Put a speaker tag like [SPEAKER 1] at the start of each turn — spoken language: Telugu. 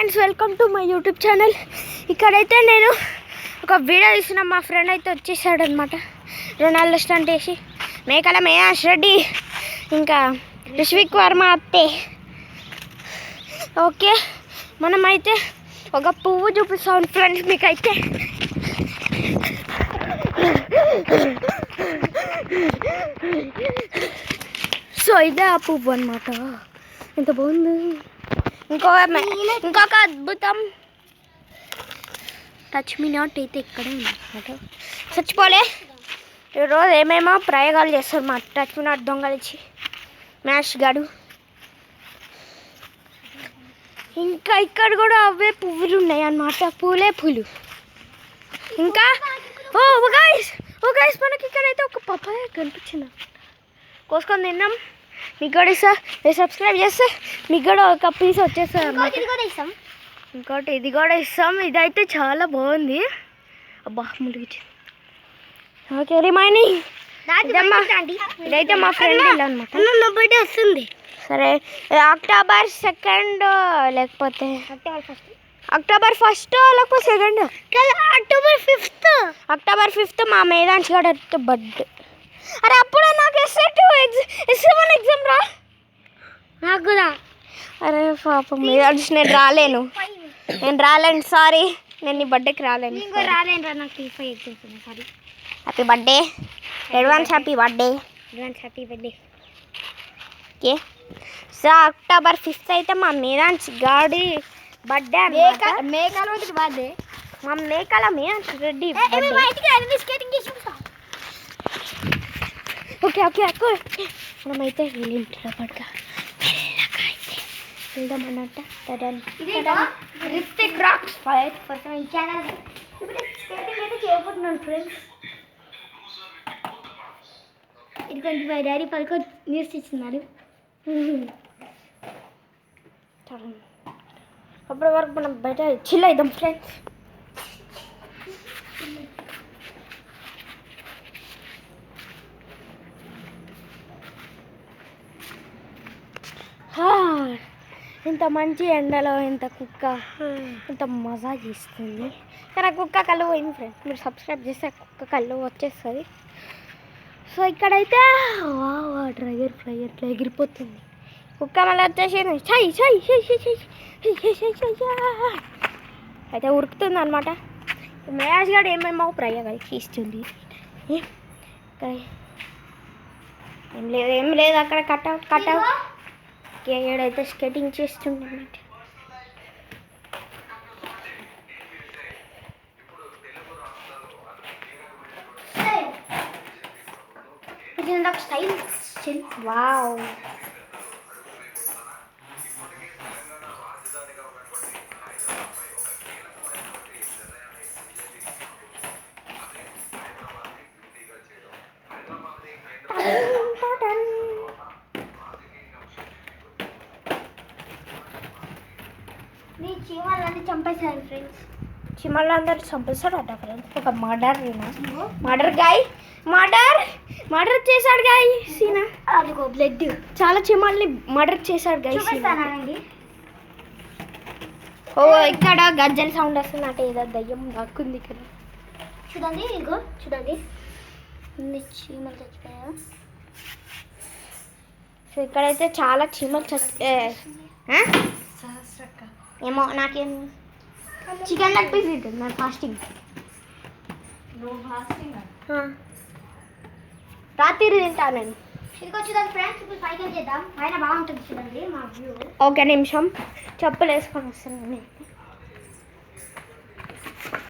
[SPEAKER 1] Friends, welcome to my YouTube channel. ఇక్కడైతే నేను ఒక వీడియో తీసిన మా ఫ్రెండ్ అయితే వచ్చేసాడు అనమాట. రొనాల్డో స్టంట్ వేసి మేకల మేయాష్ రెడ్డి ఇంకా రిష్విక్ వర్మ అత్తే. ఓకే, మనమైతే ఒక పువ్వు చూపిస్తాం ఫ్రెండ్స్ మీకైతే. సో ఇదే ఆ పువ్వు అనమాట. ఎంత బాగుంది. ఇంకొక అద్భుతం టచ్ మీ నాట్ అయితే ఇక్కడే ఉందన్నమాట. చచ్చిపోలే. ఈరోజు ఏమేమో ప్రయోగాలు చేస్తారు మా టచ్ మీ నాట్ దొంగలిచ్చి మ్యాష్ గాడు. ఇంకా ఇక్కడ కూడా అవే పువ్వులు ఉన్నాయి అన్నమాట. పూలు ఇంకా ఓ గైస్ మనకి ఇక్కడైతే ఒక పపాయ కనిపించింది. కోసుకొని తిన్నాం. మీకు కూడా ఇస్తా, మీరు సబ్స్క్రైబ్ చేస్తే మీకు కూడా ఒక పీస్ వచ్చేస్తుంది. ఇంకోటి ఇది కూడా ఇస్తాం. ఇదైతే చాలా బాగుంది. అబ్బా ములిగించింది. ఓకే, రిమైనింగ్ ఇదైతే మా ఫ్రెండ్ ఇల్లు అనమాట. బర్త్డే వస్తుంది. సరే, అక్టోబర్ 2 లేకపోతే అక్టోబర్ 1 లేకపోతే 2 అక్టోబర్ 5 మా మేధాంశ్ గారు బర్త్డే. అరే అప్పుడే నాకు ఎస్1 ఎగ్జామ్ రా. నాకు కూడా. అరే పాపం మేధాంశ్, నేను రాలేను సారీ. నేను నీ బర్త్డేకి రాలేను రా. నాకు T5 ఎగ్జామ్స్ ఉన్నాయి. Sorry. Happy birthday, advance happy birthday. Okay, so October 5 అయితే మా మేధాంశ్ గాడి బర్త్డే. మేకల బర్త్డే. మా మేకల మేధాంశ్ రెడ్డి. ఓకే మనమైతే ఇంట్లో పడక వెళ్దాం అన్నట్ట. రిస్టిక్ రాక్స్ చేయబోతున్నాను ఫ్రెండ్స్. ఇది కొంచెం మా డాడీ పలుకో న్యూస్ ఇచ్చినారు. అప్పటి వరకు మనం బయట చిల్ అవుదాం ఫ్రెండ్స్. ఇంత మంచి ఎండలో ఇంత కుక్క ఇంత మజా చేస్తుంది. కానీ ఆ కుక్క కళ్ళు పోయింది ఫ్రెండ్స్. మీరు సబ్స్క్రైబ్ చేస్తే ఆ కుక్క కళ్ళు వచ్చేస్తుంది. సో ఇక్కడైతే డ్రైవర్ ఫ్లైయర్ ఇట్లా ఎగిరిపోతుంది. కుక్క మళ్ళీ వచ్చేసి అయితే ఉరుకుతుంది అనమాట. మ్యాచ్ గారు ఏమేమో ప్రయోగాలు చేస్తుంది. ఏం లేదు అక్కడ కట్అవుట్ ఏడైతే స్కేటింగ్ చేస్తుంది అన్నమాట. వావ్, చీమలన్నీ చంపేశారు ఫ్రెండ్స్. చీమలందరూ చంపేశాడట ఫ్రెండ్స్. ఒక మర్డర్ చేశాడు గాయ్ సీనా. అదిగో బ్లడ్. చాలా చీమల్ని మర్డర్ చేశాడు గాయ్. ఓ ఇక్కడ గజ్జల సౌండ్ వస్తుందంటే ఏదో దయ్యం దక్కుంది ఇక్కడ. చూడండి, ఇగో చూడండి, చీమలు చచ్చిపోయా. సో ఇక్కడైతే చాలా చీమలు ఏమో నాకేం చికెన్ లెగ్ పీస్ తింటుంది. నాకు ఫాస్టింగ్. రాత్రి తింటాను నేను. చూడండి ఫ్రెండ్స్, ఇప్పుడు పైకి చేద్దాం. పైన బాగుంటుంది చూడండి మా వ్యూ. ఒక నిమిషం చెప్పులు వేసుకొని వస్తున్నాను.